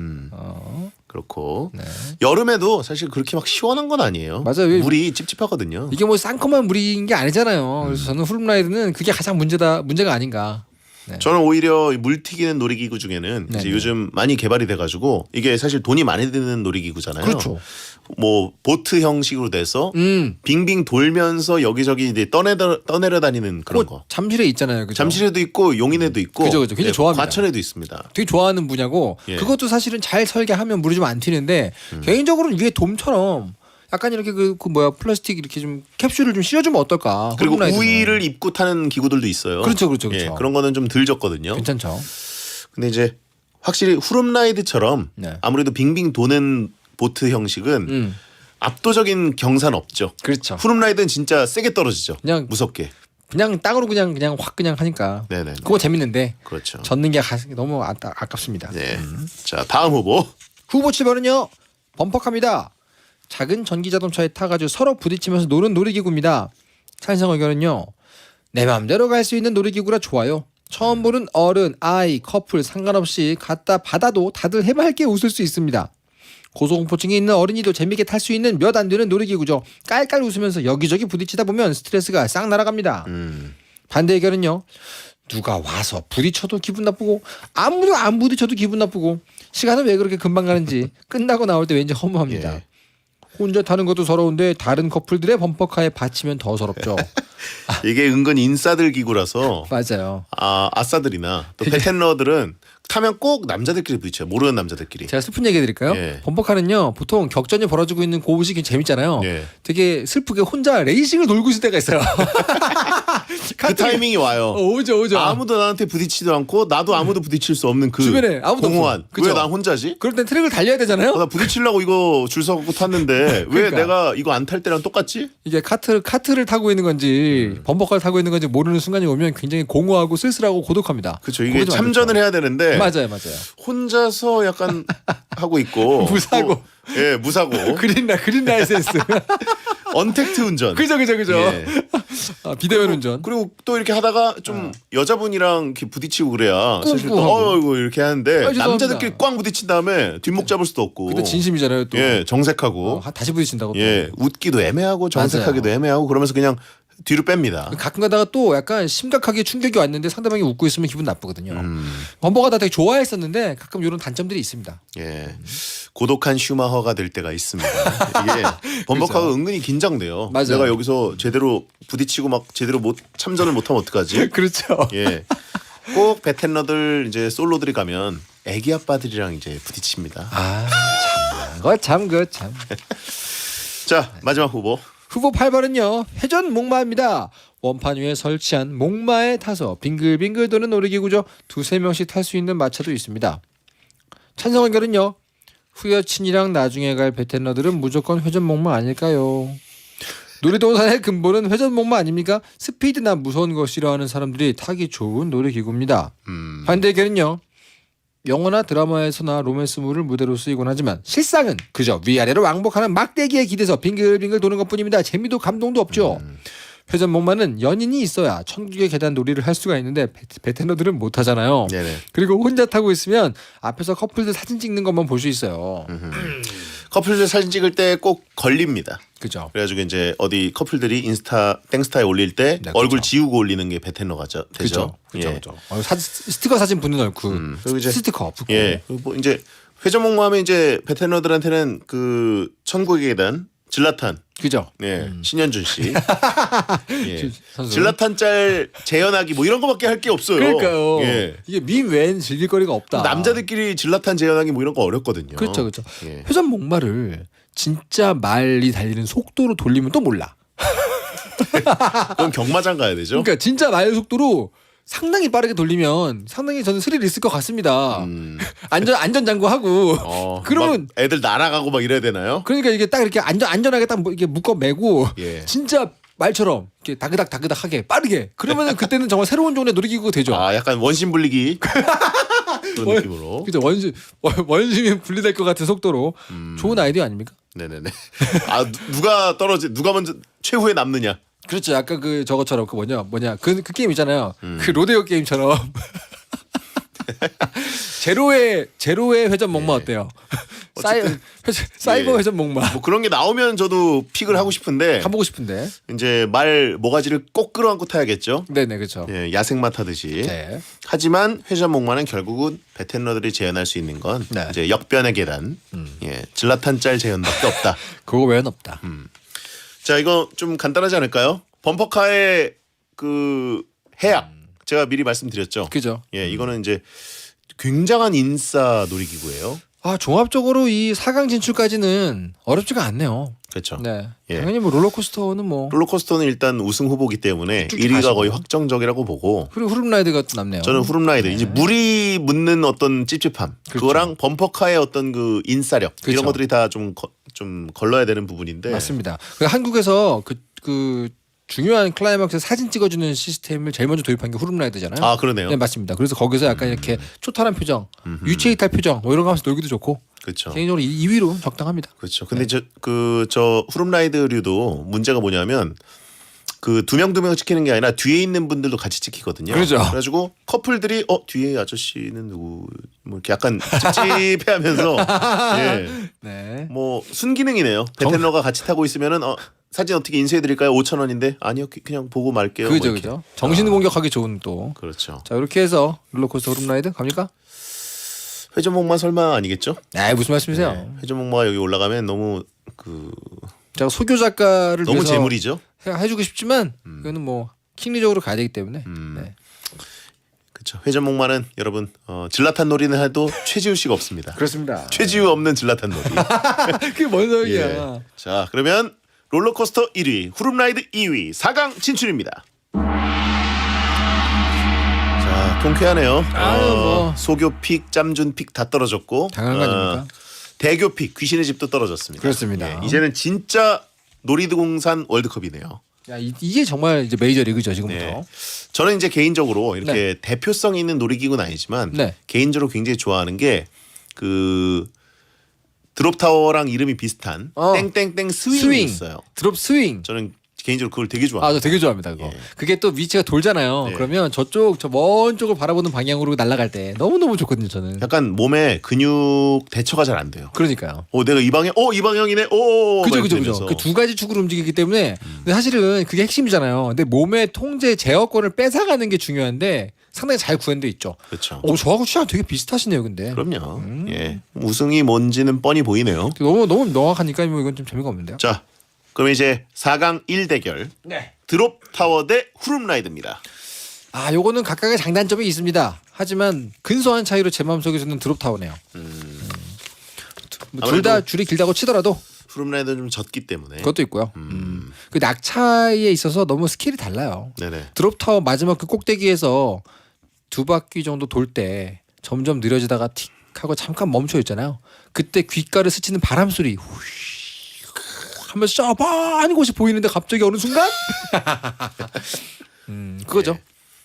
그렇고 네. 여름에도 사실 그렇게 막 시원한 건 아니에요. 맞아요. 물이 찝찝하거든요. 이게 뭐 쌍컴한 물인 게 아니잖아요. 그래서 저는 후룸라이드는 그게 가장 문제가 아닌가. 네. 저는 오히려 물 튀기는 놀이기구 중에는 이제 네네. 요즘 많이 개발이 돼가지고 이게 사실 돈이 많이 드는 놀이기구잖아요. 그렇죠. 뭐 보트 형식으로 돼서 빙빙 돌면서 여기저기 이제 떠내려 다니는 그런 거. 잠실에 있잖아요. 그죠? 잠실에도 있고 용인에도 있고 그죠. 굉장히 좋아합니다. 과천에도 있습니다. 되게 좋아하는 분야고 예. 그것도 사실은 잘 설계하면 물이 좀 안 튀는데 개인적으로는 위에 돔처럼 약간 이렇게 그 뭐야 플라스틱 이렇게 좀 캡슐을 좀 씌워주면 어떨까? 그리고 후룸라이드는. 우위를 입고 타는 기구들도 있어요. 그렇죠. 예, 그런 거는 좀 덜 졌거든요. 괜찮죠. 근데 이제 확실히 후룸라이드처럼 네. 아무래도 빙빙 도는 보트 형식은 압도적인 경사는 없죠. 그렇죠. 후룸라이드는 진짜 세게 떨어지죠. 그냥 무섭게. 그냥 땅으로 그냥 확 그냥 하니까. 네네. 그거 재밌는데 그렇죠. 젓는 게 너무 아깝습니다. 네. 자, 다음 후보. 후보 7번은요. 범퍼카입니다. 작은 전기 자동차에 타가지고 서로 부딪히면서 노는 놀이기구입니다. 찬성 의견은요. 내 마음대로 갈 수 있는 놀이기구라 좋아요. 처음 보는 어른, 아이, 커플 상관없이 갖다 받아도 다들 해맑게 웃을 수 있습니다. 고소공포증이 있는 어린이도 재밌게 탈 수 있는 몇 안 되는 놀이기구죠. 깔깔 웃으면서 여기저기 부딪히다 보면 스트레스가 싹 날아갑니다. 반대 의견은요. 누가 와서 부딪혀도 기분 나쁘고 아무도 안 부딪혀도 기분 나쁘고 시간은 왜 그렇게 금방 가는지 끝나고 나올 때 왠지 허무합니다. 예. 혼자 타는 것도 서러운데 다른 커플들의 범퍼카에 받치면 더 서럽죠. 이게 은근 인싸들 기구라서 맞아요. 아싸들이나 또 페텐러들은 타면 꼭 남자들끼리 부딪혀요. 모르는 남자들끼리. 제가 슬픈 얘기 해드릴까요? 예. 범퍼카는요 보통 격전이 벌어지고 있는 곳이 재밌잖아요. 예. 되게 슬프게 혼자 레이싱을 돌고 있을 때가 있어요. 그 타이밍이 와요. 오죠. 아무도 나한테 부딪히지도 않고 나도 아무도 부딪힐 수 없는 그 주변에 아무도 공허한. 없어. 그죠? 왜 난 혼자지? 그럴 땐 트랙을 달려야 되잖아요. 나 부딪히려고 이거 줄 서갖고 탔는데 왜 그러니까. 내가 이거 안 탈 때랑 똑같지? 이게 카트를 타고 있는 건지 범퍼카를 타고 있는 건지 모르는 순간이 오면 굉장히 공허하고 쓸쓸하고 고독합니다. 그렇죠. 이게 그것도 안 참전을 좋죠. 해야 되는데 맞아요. 혼자서 약간 하고 있고 무사고. 또, 예, 무사고. 그린 라이센스. 언택트 운전. 그죠. 예. 비대면 운전. 그리고 또 이렇게 하다가 좀 여자분이랑 이렇게 부딪히고 그래야 사실 또 꿍꿍하고. 어이구 이렇게 하는데 죄송합니다. 남자들끼리 꽝 부딪힌 다음에 뒷목 잡을 수도 없고. 근데 진심이잖아요. 또 예, 정색하고. 다시 부딪힌다고. 또. 예, 웃기도 애매하고 정색하기도 맞아요. 애매하고 그러면서 그냥 뒤로 뺍니다. 가끔 가다가 또 약간 심각하게 충격이 왔는데 상대방이 웃고 있으면 기분 나쁘거든요. 범퍼가 다 되게 좋아했었는데 가끔 이런 단점들이 있습니다. 예. 고독한 슈마허가 될 때가 있습니다. 이게 범벅하고 은근히 긴장돼요. 맞아요. 내가 여기서 제대로 부딪히고 막 제대로 참전을 못하면 어떡하지? 그렇죠. 예. 꼭 베텐러들 이제 솔로들이 가면 애기 아빠들이랑 이제 부딪힙니다. 참. 자, 마지막 후보. 후보 8번은요. 회전 목마입니다. 원판 위에 설치한 목마에 타서 빙글빙글 도는 놀이기구죠. 2-3명씩 탈 수 있는 마차도 있습니다. 찬성 의견은요. 후여친이랑 나중에 갈 베텐러들은 무조건 회전 목마 아닐까요? 놀이동산의 근본은 회전 목마 아닙니까? 스피드나 무서운 거 싫어하는 사람들이 타기 좋은 놀이기구입니다. 반대 의견은요. 영화나 드라마에서나 로맨스물을 무대로 쓰이곤 하지만 실상은 그저 위아래로 왕복하는 막대기에 기대서 빙글빙글 도는 것뿐입니다. 재미도 감동도 없죠. 회전 목마는 연인이 있어야 천국의 계단 놀이를 할 수가 있는데 베테너들은 못 하잖아요. 네네. 그리고 혼자 타고 있으면 앞에서 커플들 사진 찍는 것만 볼 수 있어요. 커플들 사진 찍을 때 꼭 걸립니다. 그죠. 그래가지고 이제 어디 커플들이 인스타 땡스타에 올릴 때 네, 얼굴 그쵸. 지우고 올리는 게 베텐러가 되죠. 그죠. 그죠. 예. 그죠. 스티커 사진 붙는 얼굴. 그리고 이제 스티커 붙고. 예. 뭐 이제 회전목마하면 이제 베텐러들한테는 그 천국의 계단 질라탄. 그죠. 예. 신현준 씨. 예. 선수. 질라탄 짤 재현하기 뭐 이런 거밖에 할 게 없어요. 그러니까요. 예. 이게 밈 외엔 즐길 거리가 없다. 남자들끼리 질라탄 재현하기 뭐 이런 거 어렵거든요. 그렇죠, 그렇죠. 예. 회전 목마를 진짜 말이 달리는 속도로 돌리면 또 몰라. 그럼 경마장 가야 되죠. 그러니까 진짜 말 속도로 상당히 빠르게 돌리면 상당히 저는 스릴 있을 것 같습니다. 안전장구 하고 그러면 막 애들 날아가고 막 이래야 되나요? 그러니까 이게 딱 이렇게 안전하게 딱 이렇게 묶어 매고 예. 진짜 말처럼 이렇게 다그닥하게 빠르게 그러면은 그때는 정말 새로운 종류의 놀이기구가 되죠. 아 약간 원심 불리기 그런 느낌으로. 그죠. 원심이 분리될 것 같은 속도로 좋은 아이디어 아닙니까? 네네네. 아 누가 먼저 최후에 남느냐. 그렇죠. 약간 그 저것처럼 그 뭐냐 그 게임 있잖아요. 그 로데오 게임처럼 제로의 회전 목마 어때요? 사이버 예. 회전 목마 뭐 그런 게 나오면 저도 픽을 하고 싶은데 가보고 싶은데. 이제 말 모가지를 꼭 끌어안고 타야겠죠. 네네 그렇죠. 예, 야생마 타듯이. 네. 하지만 회전목마는 결국은 베텐러들이 재현할 수 있는 건 네. 이제 역변의 계단, 예, 질라탄 짤 재현밖에 없다. 그거 외엔 없다. 자 이거 좀 간단하지 않을까요? 범퍼카의 그 해약 제가 미리 말씀드렸죠. 그죠. 예, 이거는 이제 굉장한 인싸 놀이기구예요. 아 종합적으로 이 4강 진출까지는 어렵지가 않네요. 그렇죠. 네. 예. 당연히 뭐 롤러코스터는 뭐 롤러코스터는 일단 우승 후보기 때문에 쭉쭉 1위가 가시고. 거의 확정적이라고 보고 그리고 후룸라이드가 또 남네요. 저는 후룸라이드 이제 물이 묻는 어떤 찝찝함 그렇죠. 그거랑 범퍼카의 어떤 그 인싸력 그렇죠. 이런 것들이 다 좀 걸러야 되는 부분인데 맞습니다. 한국에서 그 중요한 클라이막스 사진 찍어주는 시스템을 제일 먼저 도입한 게 후룸라이드잖아요. 아 그러네요. 네 맞습니다. 그래서 거기서 약간 이렇게 초탈한 표정, 유체이탈 표정 뭐 이런 거 하면서 놀기도 좋고 그렇죠. 개인적으로 2위로 적당합니다. 그렇죠. 근데 저 후룸라이드류도 문제가 뭐냐면 그 두 명 시키는 게 아니라 뒤에 있는 분들도 같이 찍히거든요. 그렇죠. 그래가지고 커플들이 뒤에 아저씨는 누구 뭐 이렇게 약간 찝찝해하면서 예. 네. 뭐 순기능이네요. 베텐러가 같이 타고 있으면은 사진 어떻게 인쇄해드릴까요? 5,000원인데 아니요 그냥 보고 말게요. 그죠 뭐 이렇게. 그죠. 정신 공격하기 좋은 또. 그렇죠. 자 이렇게 해서 롤러코스터 후룸라이드 갑니까? 회전목마 설마 아니겠죠? 아 무슨 말씀이세요? 네. 회전목마 여기 올라가면 너무 그 제가 소교 작가를 너무 위해서 재물이죠. 해주고 싶지만 이거는 뭐 킹리적으로 가야 되기 때문에. 네. 그렇죠. 회전목마는 여러분 질라탄 놀이는 해도 최지우 씨가 없습니다. 그렇습니다. 최지우 없는 질라탄 놀이. 그게 뭔 소리야? 예. 자 그러면 롤러코스터 1위, 후룸라이드 2위, 4강 진출입니다. 자 통쾌하네요. 뭐. 소교 픽, 짬준 픽 다 떨어졌고 당연한 거 아닙니까? 대교 픽, 귀신의 집도 떨어졌습니다. 그렇습니다. 예, 이제는 진짜 놀이동산 월드컵이네요. 야 이게 정말 이제 메이저 리그죠 지금부터. 네. 저는 이제 개인적으로 이렇게 대표성 있는 놀이기구는 아니지만 네. 개인적으로 굉장히 좋아하는 게 그 드롭타워랑 이름이 비슷한 땡땡땡 스윙이 있어요. 드롭 스윙. 저는 개인적으로 그걸 되게 좋아합니다. 저 되게 좋아합니다 그거. 예. 그게 또 위치가 돌잖아요. 예. 그러면 저 먼 쪽을 바라보는 방향으로 날아갈 때 너무 좋거든요 저는. 약간 몸에 근육 대처가 잘 안 돼요. 그러니까요. 내가 이 방향, 이 방향이네. 그죠. 그 두 가지 축으로 움직이기 때문에 근데 사실은 그게 핵심이잖아요. 근데 몸의 통제 제어권을 뺏어가는 게 중요한데 상당히 잘 구현돼 있죠. 그렇죠. 저하고 취향 되게 비슷하시네요, 근데. 그럼요. 예, 우승이 뭔지는 뻔히 보이네요. 너무 명확하니까 뭐 이건 좀 재미가 없는데요. 자, 그럼 이제 4강 1대결 드롭타워 대 후룸라이드입니다. 요거는 각각의 장단점이 있습니다. 하지만 근소한 차이로 제 마음속에서는 드롭타워네요. 둘 다 줄이 길다고 치더라도 후룸라이드는 좀 졌기 때문에. 그것도 있고요. 그 낙차에 있어서 너무 스킬이 달라요. 네네. 드롭타워 마지막 그 꼭대기에서 두 바퀴 정도 돌 때 점점 느려지다가 틱 하고 잠깐 멈춰 있잖아요. 그때 귓가를 스치는 바람 소리 하면서 저 먼 곳이 보이는데 갑자기 어느 순간 그거죠. 네.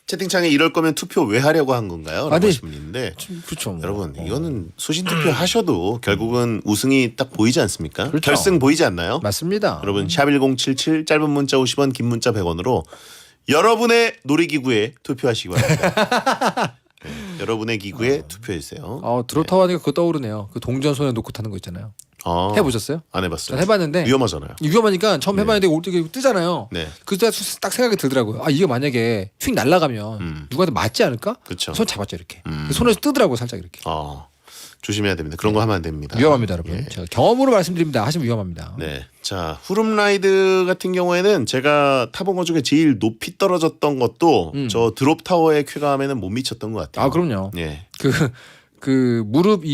채팅창에 이럴 거면 투표 왜 하려고 한 건가요? 라고 네. 하신 분이 있는데 그렇죠. 뭐. 여러분 이거는 수신 투표 하셔도 결국은 우승이 딱 보이지 않습니까? 그렇죠. 결승 보이지 않나요? 맞습니다. 여러분 샵1077 짧은 문자 50원 긴 문자 100원으로 여러분의 놀이기구에 투표하시기 바랍니다. 네, 여러분의 기구에 투표해주세요. 드롭타워 하니까 그거 떠오르네요. 그 동전 손에 놓고 타는 거 있잖아요. 해보셨어요? 안 해봤어요. 전 해봤는데 위험하잖아요. 위험하니까 처음 네. 해봤는데 올 때 뜨잖아요. 네. 그때 딱 생각이 들더라고요. 아 이게 만약에 휙 날아가면 누구한테 맞지 않을까? 그쵸. 손 잡았죠 이렇게. 손에서 뜨더라고요 살짝 이렇게. 조심해야 됩니다. 그런 거 하면 안 됩니다. 위험합니다 여러분. 예. 제가 경험으로 말씀드립니다. 하시면 위험합니다. 네. 자, 후룸라이드 같은 경우에는 제가 타본 것 중에 제일 높이 떨어졌던 것도 저 드롭 타워의 쾌감에는 못 미쳤던 것 같아요. 아 그럼요. 예. 그 무릎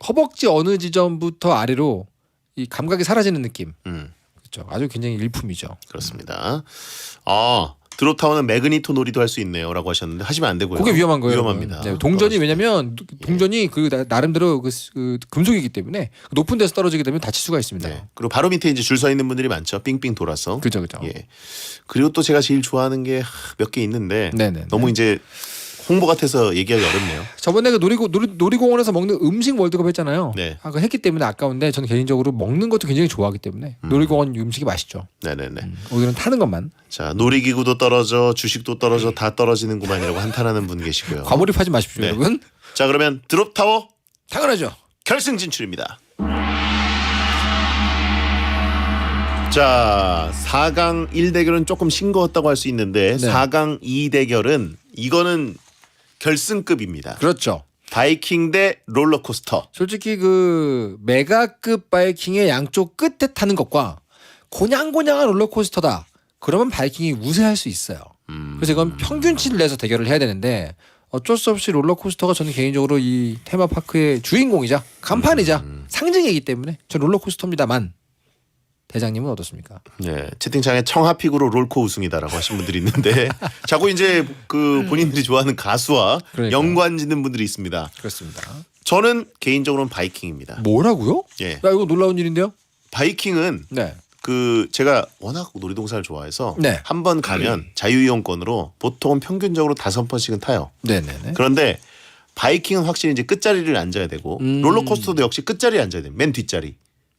허벅지 어느 지점부터 아래로 이 감각이 사라지는 느낌. 그렇죠. 아주 굉장히 일품이죠. 그렇습니다. 드롭 타워는 매그니토 놀이도 할 수 있네요라고 하셨는데 하시면 안 되고요. 그게 위험한 거예요. 위험합니다. 네, 동전이 왜냐면 동전이 그 나름대로 그 금속이기 때문에 높은 데서 떨어지게 되면 다칠 수가 있습니다. 네. 그리고 바로 밑에 이제 줄 서 있는 분들이 많죠. 삥삥 돌아서. 그죠. 예. 그리고 또 제가 제일 좋아하는 게 몇 개 있는데 네네. 너무 이제 홍보 같아서 얘기하기 어렵네요. 저번에 그 놀이공원에서 먹는 음식 월드컵 했잖아요. 네. 그거 했기 때문에 아까운데 저는 개인적으로 먹는 것도 굉장히 좋아하기 때문에 놀이공원 음식이 맛있죠. 네네네. 오늘은 타는 것만. 자, 놀이기구도 떨어져, 주식도 떨어져, 다 떨어지는구만이라고 한탄하는 분 계시고요. 과몰입하지 마십시오, 네. 여러분. 자, 그러면 드롭 타워 당연하죠. 결승 진출입니다. 자, 4강 1대결은 조금 싱거웠다고 할 수 있는데 네. 4강 2대결은 이거는 결승급입니다. 그렇죠. 바이킹 대 롤러코스터. 솔직히 그 메가급 바이킹의 양쪽 끝에 타는 것과 고냥고냥한 롤러코스터다. 그러면 바이킹이 우세할 수 있어요. 그래서 이건 평균치를 내서 대결을 해야 되는데 어쩔 수 없이 롤러코스터가 저는 개인적으로 이 테마파크의 주인공이자 간판이자 상징이기 때문에 저 롤러코스터입니다만 대장님은 어떻습니까? 네, 채팅창에 청하픽으로 롤코 우승이다라고 하신 분들이 있는데 자꾸 이제 그 본인들이 좋아하는 가수와 그러니까요. 연관짓는 분들이 있습니다. 그렇습니다. 저는 개인적으로는 바이킹입니다. 뭐라고요? 예, 야 이거 놀라운 일인데요? 바이킹은 네. 그 제가 워낙 놀이동산을 좋아해서 네. 한 번 가면 자유이용권으로 보통은 평균적으로 5번씩은 타요. 네네네. 그런데 바이킹은 확실히 이제 끝자리를 앉아야 되고 롤러코스터도 역시 끝자리에 앉아야 돼요. 맨 뒷자리.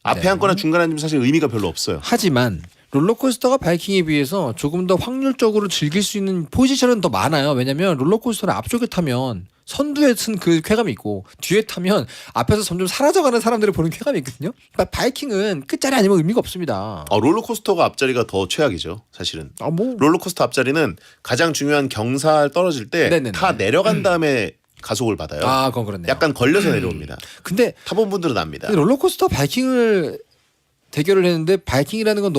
앞에 네. 앉거나 중간에 앉으면 사실 의미가 별로 없어요. 하지만 롤러코스터가 바이킹에 비해서 조금 더 확률적으로 즐길 수 있는 포지션은 더 많아요. 왜냐면 롤러코스터는 앞쪽에 타면 선두에 쓴 그 쾌감이 있고 뒤에 타면 앞에서 점점 사라져가는 사람들을 보는 쾌감이 있거든요. 그러니까 바이킹은 끝자리 아니면 의미가 없습니다. 롤러코스터가 앞자리가 더 최악이죠. 사실은. 뭐 롤러코스터 앞자리는 가장 중요한 경사 떨어질 때 네네네. 다 내려간 다음에 가속을 받아요. 그건 그렇네요. 약간 걸려서 내려옵니다. 근데 타본 분들은 압니다. 롤러코스터 바이킹을 대결을 했는데 바이킹이라는 건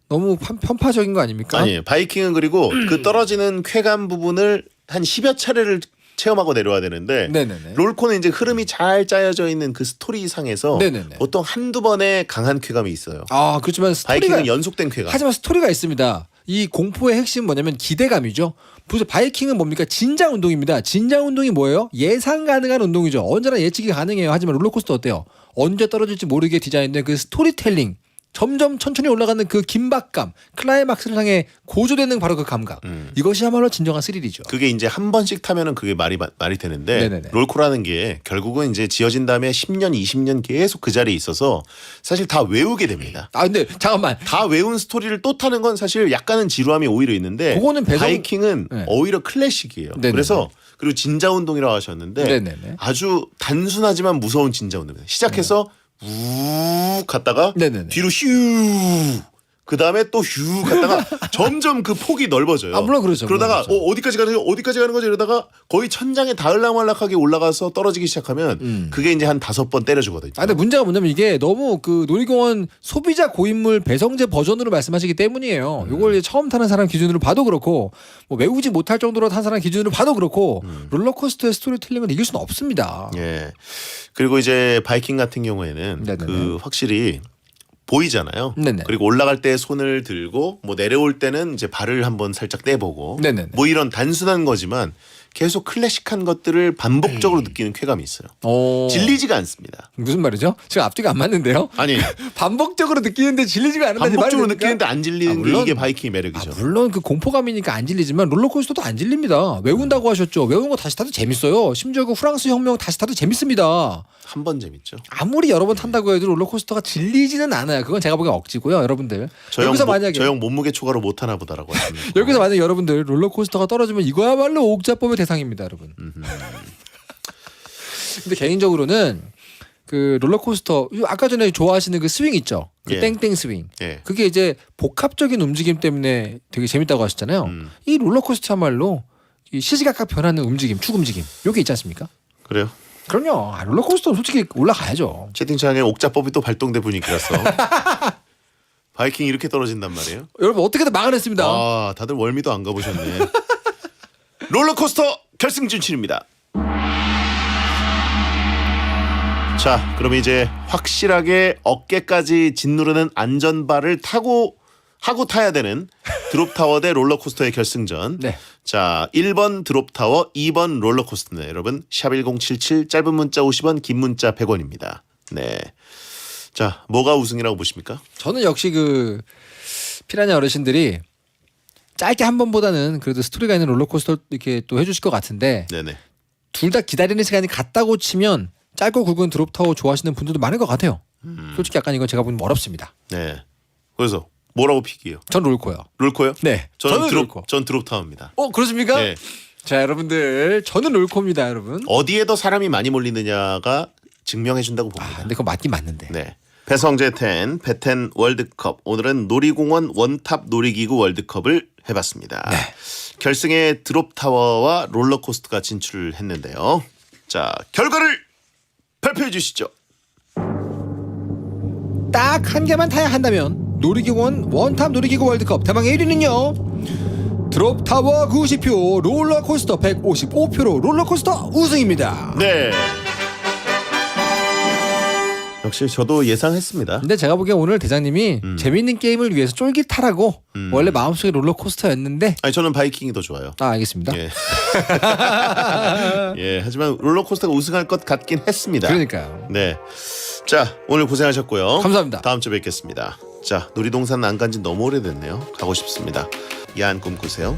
너무 편파적인 거 아닙니까? 아니에요. 바이킹은 그리고 그 떨어지는 쾌감 부분을 한 10여 차례를 체험하고 내려와야 되는데 네네네. 롤코는 이제 흐름이 잘 짜여져 있는 그 스토리상에서 네네네. 보통 한두 번의 강한 쾌감이 있어요. 그렇지만 스토리가 바이킹은 연속된 쾌감. 하지만 스토리가 있습니다. 이 공포의 핵심은 뭐냐면 기대감이죠. 그래서 바이킹은 뭡니까? 진장 운동입니다. 진장 운동이 뭐예요? 예상 가능한 운동이죠. 언제나 예측이 가능해요. 하지만 롤러코스터 어때요? 언제 떨어질지 모르게 디자인된 그 스토리텔링, 점점 천천히 올라가는 그 긴박감, 클라이막스를 향해 고조되는 바로 그 감각. 이것이야말로 진정한 스릴이죠. 그게 이제 한 번씩 타면은 그게 말이 되는데 네네네. 롤코라는 게 결국은 이제 지어진 다음에 10년, 20년 계속 그 자리에 있어서 사실 다 외우게 됩니다. 근데 잠깐만. 다 외운 스토리를 또 타는 건 사실 약간은 지루함이 오히려 있는데 그거는 바이킹은 네. 오히려 클래식이에요. 네네네. 그래서 그리고 진자 운동이라고 하셨는데 네네네. 아주 단순하지만 무서운 진자 운동입니다. 시작해서 우 갔다가 네네네. 뒤로 휴 그 다음에 또 휴 갔다가 점점 그 폭이 넓어져요. 물론 그렇죠. 그러다가 물론 그렇죠. 어디까지 가는 거지? 어디까지 가는 거지? 이러다가 거의 천장에 닿을락말락하게 올라가서 떨어지기 시작하면 그게 이제 한 5번 때려주거든요. 근데 문제가 뭐냐면 이게 너무 그 놀이공원 소비자 고인물 배성재 버전으로 말씀하시기 때문이에요. 요걸 이제 처음 타는 사람 기준으로 봐도 그렇고 뭐 외우지 못할 정도로 탄 사람 기준으로 봐도 그렇고 롤러코스터의 스토리텔링을 이길 수는 없습니다. 예. 그리고 이제 바이킹 같은 경우에는 네네네. 그 확실히 보이잖아요. 네네. 그리고 올라갈 때 손을 들고 뭐 내려올 때는 이제 발을 한번 살짝 떼보고 네네네. 뭐 이런 단순한 거지만 계속 클래식한 것들을 반복적으로 느끼는 쾌감이 있어요. 질리지가 않습니다. 무슨 말이죠? 지금 앞뒤가 안 맞는데요? 아니 반복적으로 느끼는데 질리지가 않는다는 반복적으로 말이 느끼는데 안 질리는 게 물론- 이게 바이킹의 매력이죠. 물론 그 공포감이니까 안 질리지만 롤러코스터도 안 질립니다. 외운다고 하셨죠. 외운 거 다시 타도 재밌어요. 심지어 그 프랑스 혁명 다시 타도 재밌습니다. 한 번 재밌죠. 아무리 여러 번 탄다고 해도 롤러코스터가 질리지는 않아요. 그건 제가 보기엔 억지고요, 여러분들. 여기서 만약에 저 형 몸무게 초과로 못 하나 보다라고 하십니다. 여기서 만약에 여러분들 롤러코스터가 떨어지면 이거야말로 옥자법의 대상입니다, 여러분. 근데 개인적으로는 그 롤러코스터 아까 전에 좋아하시는 그 스윙 있죠? 그 예. 땡땡 스윙. 예. 그게 이제 복합적인 움직임 때문에 되게 재밌다고 하셨잖아요. 이 롤러코스터야말로 이 시시각각 변하는 움직임, 축 움직임 요게 있지 않습니까? 그래요. 그럼요. 롤러코스터는 솔직히 올라가야죠. 채팅창에 옥자법이 또 발동된 분위기라서 바이킹 이렇게 떨어진단 말이에요. 여러분 어떻게든 막아냈습니다. 아, 다들 월미도 안 가보셨네. 롤러코스터 결승 진출입니다. 자, 그럼 이제 확실하게 어깨까지 짓누르는 안전바를 하고 타야 되는 드롭타워 대 롤러코스터의 결승전. 네. 자, 1번 드롭타워, 2번 롤러코스터네. 여러분 샵1077 짧은 문자 50원, 긴 문자 100원입니다. 네. 자, 뭐가 우승이라고 보십니까? 저는 역시 그 피라냐 어르신들이 짧게 한 번보다는 그래도 스토리가 있는 롤러코스터 이렇게 또 해주실 것 같은데 네네. 둘 다 기다리는 시간이 같다고 치면 짧고 굵은 드롭타워 좋아하시는 분들도 많은 것 같아요. 솔직히 약간 이건 제가 보면 어렵습니다. 네. 그래서 뭐라고 픽이에요? 전 롤코요. 롤코요? 네. 저는 롤코. 전 드롭타워입니다. 그렇습니까? 네. 자 여러분들 저는 롤코입니다 여러분. 어디에 더 사람이 많이 몰리느냐가 증명해 준다고 봅니다. 근데 그거 맞긴 맞는데. 네. 배성재 10, 배텐 월드컵. 오늘은 놀이공원 원탑 놀이기구 월드컵을 해봤습니다. 네. 결승에 드롭타워와 롤러코스터가 진출을 했는데요. 자, 결과를 발표해 주시죠. 딱 한 개만 타야 한다면 놀이기구원 원탑 놀이기구 월드컵 대망의 1위는요. 드롭타워 90표, 롤러코스터 155표로 롤러코스터 우승입니다. 네. 역시 저도 예상했습니다. 근데 제가 보기엔 오늘 대장님이 재밌는 게임을 위해서 쫄깃하라고 원래 마음속에 롤러코스터였는데 아니 저는 바이킹이 더 좋아요. 알겠습니다. 예. 예, 하지만 롤러코스터가 우승할 것 같긴 했습니다. 그러니까요. 네. 자, 오늘 고생하셨고요. 감사합니다. 다음 주에 뵙겠습니다. 자, 놀이동산 안 간 지 너무 오래됐네요. 가고 싶습니다. 야한 꿈 꾸세요.